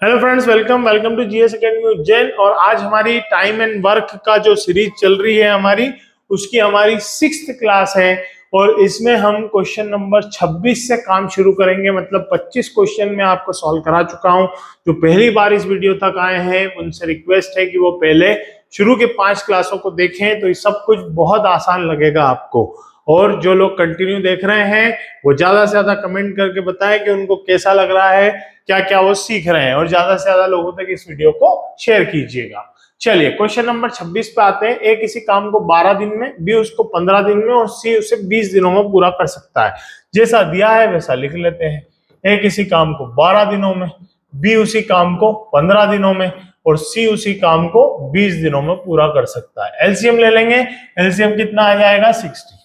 Hello friends, welcome to GS academy Ujjain. और आज हमारी टाइम एंड वर्क का जो सीरीज चल रही है उसकी हमारी 6th क्लास है। और इसमें हम क्वेश्चन नंबर 26 से काम शुरू करेंगे। मतलब 25 क्वेश्चन मैं आपको सॉल्व करा चुका हूं। जो पहली बार इस वीडियो तक आए हैं उनसे रिक्वेस्ट है कि वो पहले शुरू के 5 क्लासों को देखें, तो ये सब कुछ बहुत आसान लगेगा आपको। और जो लोग कंटिन्यू देख रहे हैं वो ज्यादा से ज्यादा कमेंट करके बताएं कि उनको कैसा लग रहा है, क्या क्या वो सीख रहे हैं, और ज्यादा से ज्यादा लोगों तक इस वीडियो को शेयर कीजिएगा। चलिए क्वेश्चन नंबर 26 पे आते हैं। ए किसी काम को 12 दिन में, बी उसको 15 दिन में और सी उसे 20 दिनों में पूरा कर सकता है। जैसा दिया है वैसा लिख लेते हैं। ए किसी काम को 12 दिनों में, बी उसी काम को 15 दिनों में और सी उसी काम को 20 दिनों में पूरा कर सकता है। एलसीएम ले लेंगे। एलसीएम कितना आ जाएगा? 60।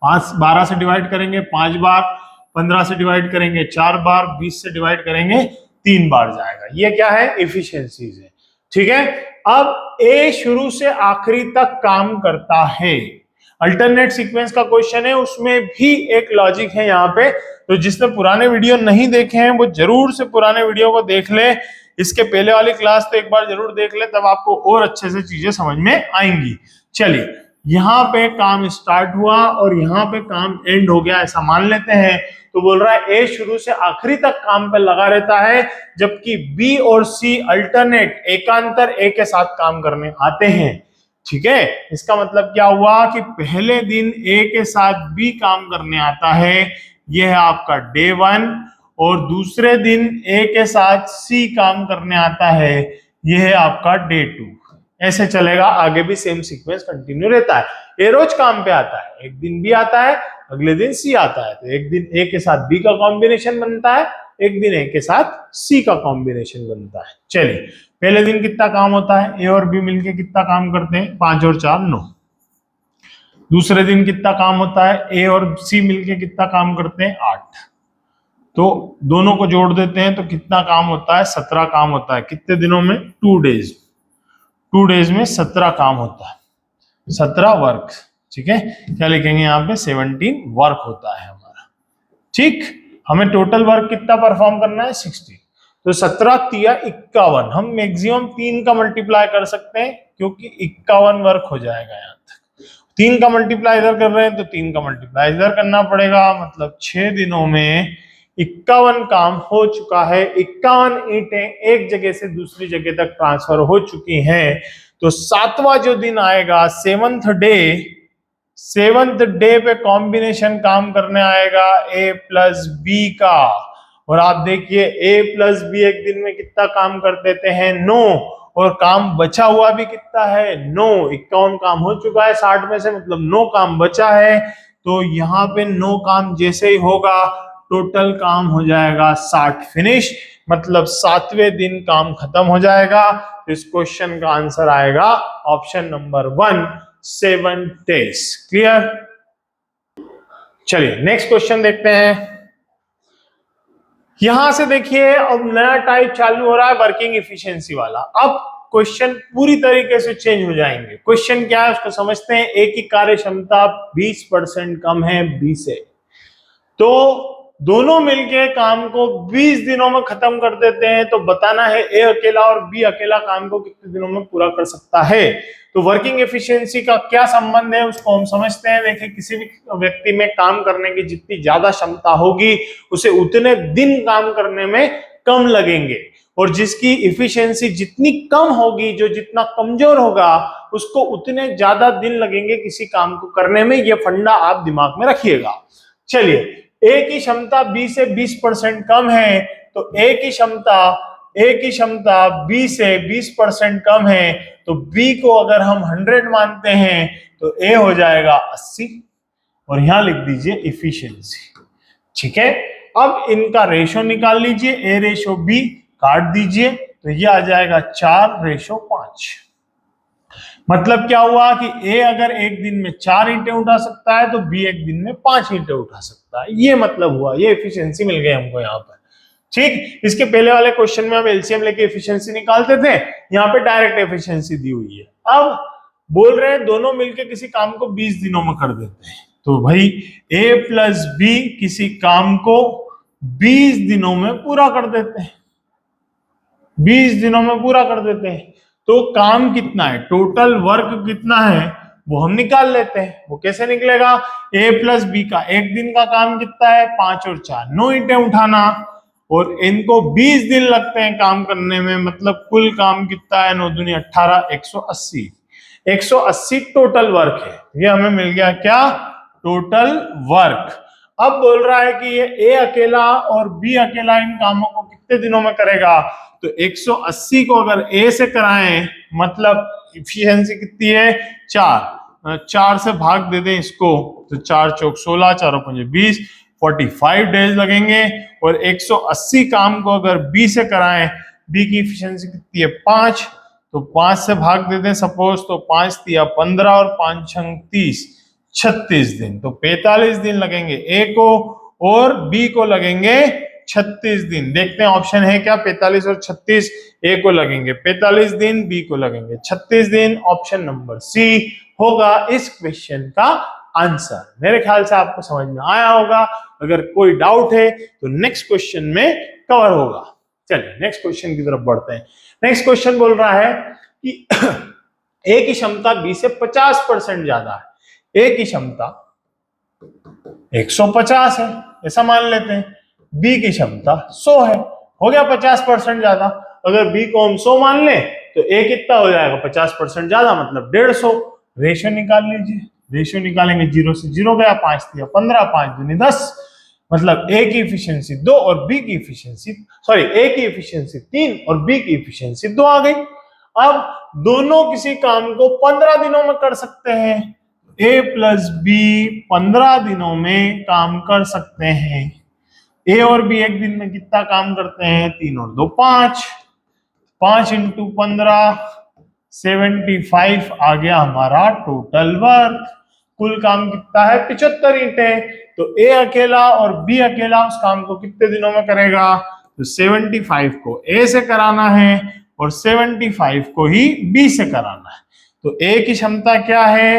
12 से डिवाइड करेंगे 5 बार, 15 से डिवाइड करेंगे 4 बार, 20 से डिवाइड करेंगे 3 बार जाएगा। ये क्या है? एफिशिएंसीज है। ठीक है। अब ए शुरू से आखिरी तक काम करता है। अल्टरनेट सीक्वेंस का क्वेश्चन है, उसमें भी एक लॉजिक है यहाँ पे। तो जिसने पुराने वीडियो नहीं देखे हैं वो जरूर से पुराने वीडियो को देख ले। इसके पहले वाली क्लास तो एक बार जरूर देख ले, तब आपको और अच्छे से चीजें समझ में आएंगी। चलिए, यहाँ पे काम स्टार्ट हुआ और यहाँ पे काम एंड हो गया, ऐसा मान लेते हैं। तो बोल रहा है ए शुरू से आखिरी तक काम पे लगा रहता है, जबकि बी और सी अल्टरनेट एकांतर ए के साथ काम करने आते हैं। ठीक है। इसका मतलब क्या हुआ कि पहले दिन ए के साथ बी काम करने आता है, यह है आपका डे 1, और दूसरे दिन ए के साथ सी काम करने आता है, यह है आपका डे 2। ऐसे चलेगा, आगे भी सेम सीक्वेंस कंटिन्यू रहता है। ये रोज काम पे आता है, एक दिन बी आता है, अगले दिन सी आता है। तो एक दिन ए के साथ बी का कॉम्बिनेशन बनता है, एक दिन ए के साथ सी का कॉम्बिनेशन बनता है। चलिए, पहले दिन कितना काम होता है? ए और बी मिलके कितना काम करते हैं? 5 और 4 9। दूसरे दिन कितना काम होता है? ए और सी मिलके कितना काम करते हैं? 8। तो दोनों को जोड़ देते हैं तो कितना काम होता है? 17 काम होता है। कितने दिनों में? 2 डेज। 2 डेज में 17 काम होता है, 17 वर्क। ठीक है। क्या लिखेंगे यहाँ पे? 17 वर्क होता है हमारा। ठीक। हमें टोटल वर्क कितना परफॉर्म करना है? 60। तो 17 तिया 51। हम मैक्सिमम 3 का मल्टीप्लाई कर सकते हैं, क्योंकि 51 वर्क हो जाएगा। यहाँ तक 3 का मल्टीप्लाई इधर कर रहे हैं तो 3 का मल्टीप्लाई इधर करना पड़ेगा। मतलब 6 दिनों में 51 काम हो चुका है। 51 ईंटें एक जगह से दूसरी जगह तक ट्रांसफर हो चुकी हैं। तो 7वां जो दिन आएगा, 7th डे पे कॉम्बिनेशन काम करने आएगा ए प्लस बी का। और आप देखिए, ए प्लस बी एक दिन में कितना काम कर देते हैं? 9। और काम बचा हुआ भी कितना है? 9। 51 काम हो चुका है 60 में से, मतलब 9 काम बचा है। तो यहाँ पे 9 काम जैसे ही होगा, टोटल काम हो जाएगा 60 फिनिश। मतलब 7वें दिन काम खत्म हो जाएगा। इस क्वेश्चन का आंसर आएगा ऑप्शन नंबर 1, 7 days। क्लियर? चलिए नेक्स्ट क्वेश्चन देखते हैं। यहां से देखिए, अब नया टाइप चालू हो रहा है, वर्किंग एफिशिएंसी वाला। अब क्वेश्चन पूरी तरीके से चेंज हो जाएंगे। क्वेश्चन क्या है उसको समझते हैं। ए की कार्य क्षमता 20% कम है बी से, तो दोनों मिलके काम को 20 दिनों में खत्म कर देते हैं। तो बताना है ए अकेला और बी अकेला काम को कितने दिनों में पूरा कर सकता है। तो वर्किंग एफिशिएंसी का क्या संबंध है उसको हम समझते हैं। देखिए, किसी भी व्यक्ति में काम करने की जितनी ज्यादा क्षमता होगी, उसे उतने दिन काम करने में कम लगेंगे। और जिसकी एफिशिएंसी जितनी कम होगी, जो जितना कमजोर होगा, उसको उतने ज्यादा दिन लगेंगे किसी काम को करने में। यह फंडा आप दिमाग में रखिएगा। चलिए, ए की क्षमता बी से 20% कम है, तो ए की क्षमता बी से 20% कम है। तो बी को अगर हम 100 मानते हैं तो ए हो जाएगा 80। और यहां लिख दीजिए एफिशिएंसी। ठीक है। अब इनका रेशो निकाल लीजिए, ए रेशो बी काट दीजिए, तो यह आ जाएगा 4:5। मतलब क्या हुआ कि ए अगर एक दिन में 4 ईंटें उठा सकता है, तो बी एक दिन में 5 ईंटें उठा सकता है। ये मतलब हुआ, ये एफिशिएंसी मिल गई हमको यहाँ पर। ठीक। इसके पहले वाले क्वेश्चन में हम एलसीएम लेके एफिशिएंसी निकालते थे, यहाँ पे डायरेक्ट एफिशिएंसी दी हुई है। अब बोल रहे हैं दोनों मिलके किसी काम को 20 दिनों में कर देते हैं। तो भाई ए प्लस बी किसी काम को 20 दिनों में पूरा कर देते हैं। 20 दिनों में पूरा कर देते हैं। तो काम कितना है, टोटल वर्क कितना है वो हम निकाल लेते हैं। वो कैसे निकलेगा, a प्लस बी का एक दिन का काम कितना है, 5 और 4 9 ईंटें उठाना, और इनको 20 दिन लगते हैं काम करने में, मतलब कुल काम कितना है, 9 दूनी 18, 180। 180 टोटल वर्क है, ये हमें मिल गया क्या, टोटल वर्क। अब बोल रहा है कि ये ए अकेला और बी अकेला इन कामों को कितने दिनों में करेगा, तो 180 को अगर ए से कराएं, मतलब इफिशिएंसी कितनी है, 4 से भाग दे दें इसको, तो 4 चौक 16, 4 पंजे 20, 45 डेज लगेंगे। और 180 काम को अगर बी से कराएं, बी की इफिशिएंसी कितनी है, 5, तो 5 से भाग दे दें सपोज, तो 5 तिया 15 और 5 छंग 30, 36 दिन। तो 45 दिन लगेंगे ए को और बी को लगेंगे 36 दिन। देखते हैं ऑप्शन है क्या, 45 और 36, ए को लगेंगे 45 दिन, बी को लगेंगे 36 दिन। ऑप्शन नंबर सी होगा इस क्वेश्चन का आंसर। मेरे ख्याल से आपको समझ में आया होगा। अगर कोई डाउट है तो नेक्स्ट क्वेश्चन में कवर होगा। चलिए नेक्स्ट क्वेश्चन की तरफ बढ़ते हैं। नेक्स्ट क्वेश्चन बोल रहा है कि ए की क्षमता बी से 50% ज्यादा है। ए की क्षमता 150 है ऐसा मान लेते हैं, बी की क्षमता 100 है, हो गया 50% ज्यादा। अगर बी को हम 100 मान लें तो ए कितना हो जाएगा, 50% ज्यादा मतलब 150। रेशियो निकाल लीजिए, रेशियो निकालेंगे 0 से 0 गया, 5 दिया 15, 5 दूनी 10, मतलब ए की इफिशियंसी 2 और बी की इफिशियंसी ए की इफिशियंसी 3 और बी की इफिशियंसी 2 आ गई। अब दोनों किसी काम को 15 दिनों में कर सकते हैं, ए प्लस बी 15 दिनों में काम कर सकते हैं। ए और बी एक दिन में कितना काम करते हैं, 3 और 2 5, 5 इंटू 15 75 आ गया हमारा टोटल वर्क। कुल काम कितना है, 75 ईंटें। तो ए अकेला और बी अकेला उस काम को कितने दिनों में करेगा, तो 75 को ए से कराना है और 75 को ही बी से कराना है। तो ए की क्षमता क्या है,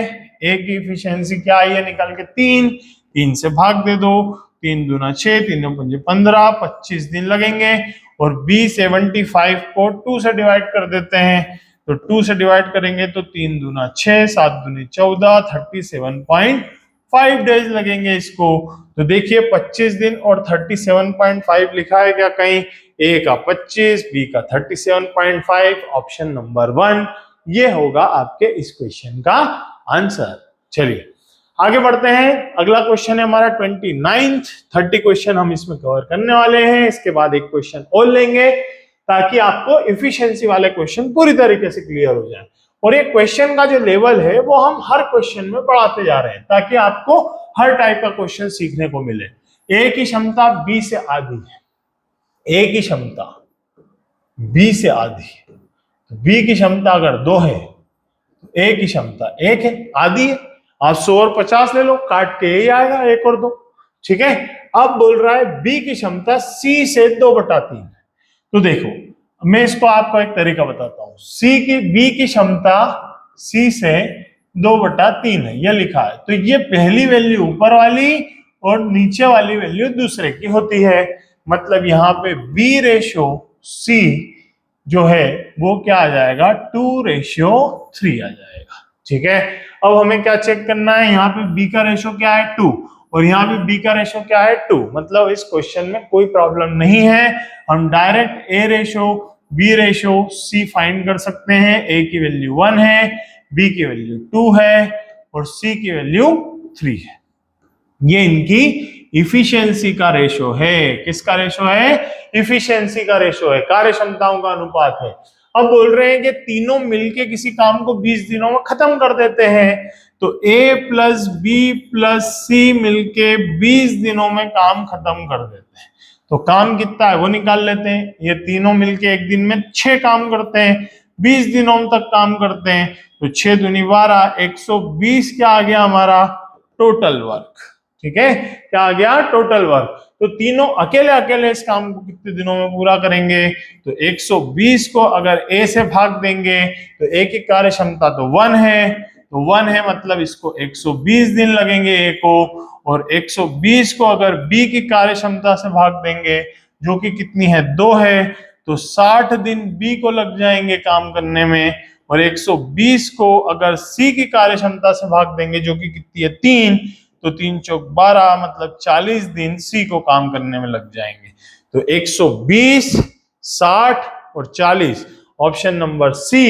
ए की इफिशियंसी क्या है, निकाल के 3 से भाग दे दो, 3 दूना 6, 3 पंजे 15, 25 दिन लगेंगे। और बी 75 को 2 से डिवाइड कर देते हैं, तो 2 से डिवाइड करेंगे तो 3 दूना 6, 7 दूनी 14, 37.5 डेज लगेंगे इसको। तो देखिए 25 दिन और 37.5 लिखा है क्या कहीं, ए का 25, बी का 37.5, ऑप्शन नंबर 1 ये होगा आपके इस क्वेश्चन का आंसर। चलिए आगे बढ़ते हैं। अगला क्वेश्चन है हमारा 29th, 30 क्वेश्चन हम इसमें कवर करने वाले हैं। इसके बाद एक क्वेश्चन और लेंगे ताकि आपको इफिशिएंसी वाले क्वेश्चन पूरी तरीके से क्लियर हो जाए। और ये क्वेश्चन का जो लेवल है वो हम हर क्वेश्चन में बढ़ाते जा रहे हैं ताकि आपको हर टाइप का क्वेश्चन सीखने को मिले। ए की क्षमता बी से आधी है, ए की क्षमता बी से आधी है, बी की क्षमता अगर 2 है तो ए की क्षमता 1 है, आधी है। आप 100 और 50 ले लो, काट के ही आएगा 1 और 2, ठीक है। अब बोल रहा है बी की क्षमता सी से 2/3 है। तो देखो मैं इसको आपको एक तरीका बताता हूं, बी की क्षमता सी से 2/3 है, यह लिखा है। तो ये पहली वैल्यू ऊपर वाली और नीचे वाली वैल्यू दूसरे की होती है, मतलब यहाँ पे बी रेशो सी जो है वो क्या आ जाएगा, 2:3 आ जाएगा, ठीक है। अब हमें क्या चेक करना है, यहाँ पे बी का रेशो क्या है 2 और यहाँ पे बी का रेशो क्या है 2, मतलब इस क्वेश्चन में कोई प्रॉब्लम नहीं है। हम डायरेक्ट ए रेशो बी रेशो सी फाइंड कर सकते हैं। ए की वैल्यू 1 है, बी की वैल्यू 2 है और सी की वैल्यू 3 है। ये इनकी इफिशियंसी का रेशो है। किसका रेशो है, इफिशियंसी का रेशो है, कार्य क्षमताओं का अनुपात है। अब बोल रहे हैं कि तीनों मिलके किसी काम को 20 दिनों में खत्म कर देते हैं, तो ए प्लस बी प्लस सी मिलके 20 दिनों में काम खत्म कर देते हैं। तो काम कितना है वो निकाल लेते हैं। ये तीनों मिलके एक दिन में 6 काम करते हैं, 20 दिनों तक काम करते हैं, तो 6 दूनी 12, 120 क्या आ गया हमारा टोटल वर्क, ठीक है। क्या आ गया, टोटल वर्क। तो तीनों अकेले अकेले इस काम को कितने दिनों में पूरा करेंगे, तो 120 को अगर ए से भाग देंगे तो ए की कार्य क्षमता तो 1 है, तो 1 है मतलब इसको 120 दिन लगेंगे ए को, और 120 को अगर बी की कार्य क्षमता से भाग देंगे जो कि कितनी है 2 है, तो 60 दिन बी को लग जाएंगे काम करने में, और 120 को अगर सी की कार्य क्षमता से भाग देंगे जो कि कितनी है 3, तो 3 चौक 12 मतलब 40 दिन सी को काम करने में लग जाएंगे। तो 120, 60 और 40, ऑप्शन नंबर सी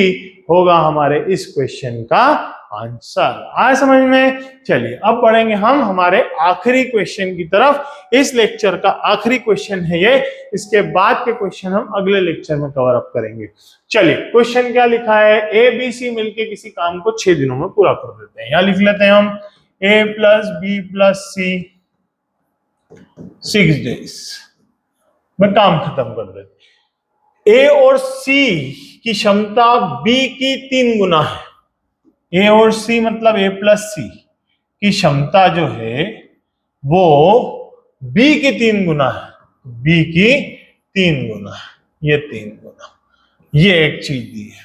होगा हमारे इस क्वेश्चन का आंसर। आया समझ में? चलिए अब बढ़ेंगे हम हमारे आखिरी क्वेश्चन की तरफ। इस लेक्चर का आखिरी क्वेश्चन है ये, इसके बाद के क्वेश्चन हम अगले लेक्चर में कवर अप करेंगे। चलिए क्वेश्चन क्या लिखा है, ए बी सी मिलके किसी काम को 6 दिनों में पूरा कर देते हैं। यहां लिख लेते हैं हम ए प्लस बी प्लस सी 6 डेज में काम खत्म कर देते हैं। ए और सी की क्षमता बी की 3 गुना है। ए और सी मतलब ए प्लस सी की क्षमता जो है वो बी की 3 गुना है। बी की 3 गुना है, ये 3 गुना, ये एक चीज दी है,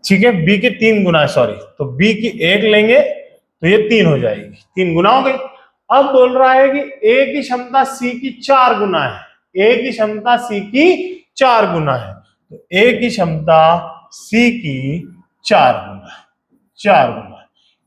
ठीक है। बी की 3 गुना है, सॉरी, तो बी की 1 लेंगे तो ये 3 हो जाएगी, 3 गुना हो गई। अब बोल रहा है कि ए की क्षमता सी की 4 गुना है। ए की क्षमता सी की 4 गुना है, तो ए की क्षमता सी की 4 गुना है, 4 गुना।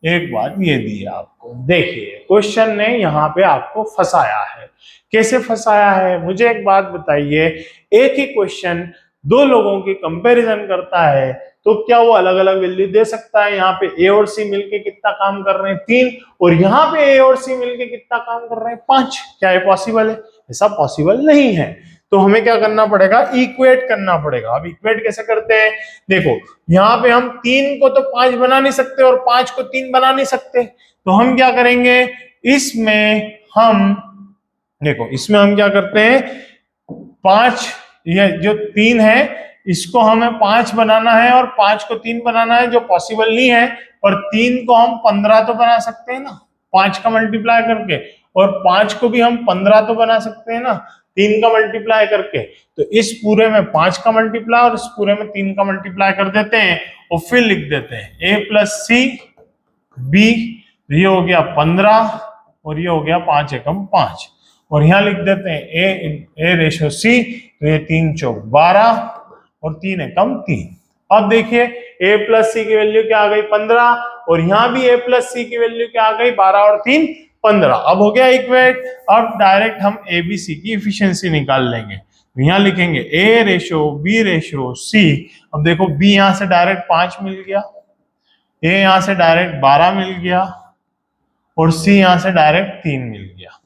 एक बात ये दी है आपको, देखिए क्वेश्चन ने यहाँ पे आपको फंसाया है। कैसे फंसाया है मुझे एक बात बताइए, एक ही क्वेश्चन दो लोगों की कंपैरिजन करता है तो क्या वो अलग अलग वैल्यू दे सकता है? यहाँ पे ए और सी मिलके कितना काम कर रहे हैं 3, और यहाँ पे ए और सी मिलके कितना काम कर रहे हैं 5। क्या ये पॉसिबल है? ऐसा पॉसिबल नहीं है। तो हमें क्या करना पड़ेगा, इक्वेट करना पड़ेगा। अब इक्वेट कैसे करते हैं, देखो यहाँ पे हम 3 को तो 5 बना नहीं सकते और 5 को 3 बना नहीं सकते, तो हम क्या करेंगे, इसमें हम देखो इसमें हम क्या करते हैं, 5 ये जो 3 है इसको हमें 5 बनाना है और 5 को 3 बनाना है, जो पॉसिबल नहीं है। और 3 को हम 15 तो बना सकते हैं ना 5 का मल्टीप्लाई करके, और 5 को भी हम 15 तो बना सकते हैं ना 3 का मल्टीप्लाई करके। तो इस पूरे में 5 का मल्टीप्लाई और इस पूरे में 3 का मल्टीप्लाई कर देते हैं और फिर लिख देते हैं ए प्लस सी बी, ये हो गया 15 और ये हो गया 5 एकम 5, और यहां लिख देते हैं ए रेशो सी, तो ये 3 चौक 12 और 3 एकम 3। अब देखिए a प्लस सी की वैल्यू क्या आ गई 15, और यहां भी a प्लस सी की वैल्यू क्या आ गई 12 और 3 15। अब हो गया इक्वेट। अब डायरेक्ट हम ए बी सी की इफिशियंसी निकाल लेंगे। यहां लिखेंगे a ratio b ratio c। अब देखो b यहां से डायरेक्ट 5 मिल गया, a यहां से डायरेक्ट 12 मिल गया और c यहां से डायरेक्ट 3 मिल गया,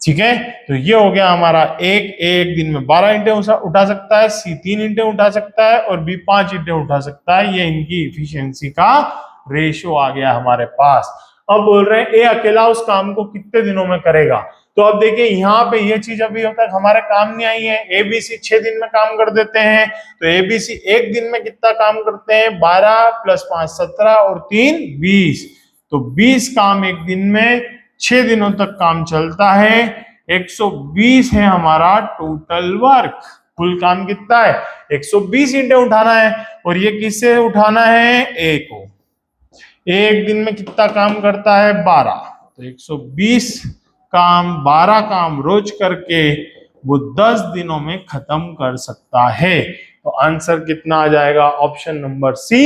ठीक है। तो ये हो गया हमारा एक दिन में 12 ईंटें उठा सकता है, सी 3 ईंटें उठा सकता है और बी 5 ईंटें उठा सकता है। ये इनकी इफिशियंसी का रेशो आ गया हमारे पास। अब बोल रहे हैं ए अकेला उस काम को कितने दिनों में करेगा। तो अब देखिए यहाँ पे ये चीज अभी तक हमारे काम नहीं आई है। एबीसी 6 दिन में काम कर देते हैं, तो एबीसी एक दिन में कितना काम करते हैं 12 + 5 17 और 3 20। तो 20 काम एक दिन में 6 दिनों तक काम चलता है। 120 है हमारा टोटल वर्क। कुल काम कितना है 120 ईंटें उठाना है, और ये किससे उठाना है ए को। एक दिन में कितना काम करता है 12, तो 120 काम 12 काम रोज करके वो 10 दिनों में खत्म कर सकता है। तो आंसर कितना आ जाएगा, ऑप्शन नंबर सी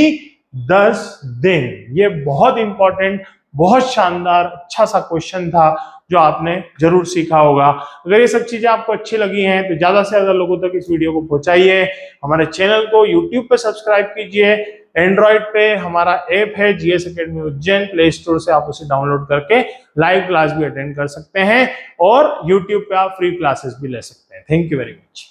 10 दिन। ये बहुत इंपॉर्टेंट, बहुत शानदार अच्छा सा क्वेश्चन था जो आपने जरूर सीखा होगा। अगर ये सब चीजें आपको अच्छी लगी हैं तो ज्यादा से ज्यादा लोगों तक इस वीडियो को पहुंचाइए। हमारे चैनल को यूट्यूब पे सब्सक्राइब कीजिए। एंड्रॉइड पे हमारा ऐप है GS academy Ujjain, play store से आप उसे डाउनलोड करके लाइव क्लास भी अटेंड कर सकते हैं और यूट्यूब पे आप फ्री क्लासेस भी ले सकते हैं। Thank you very much.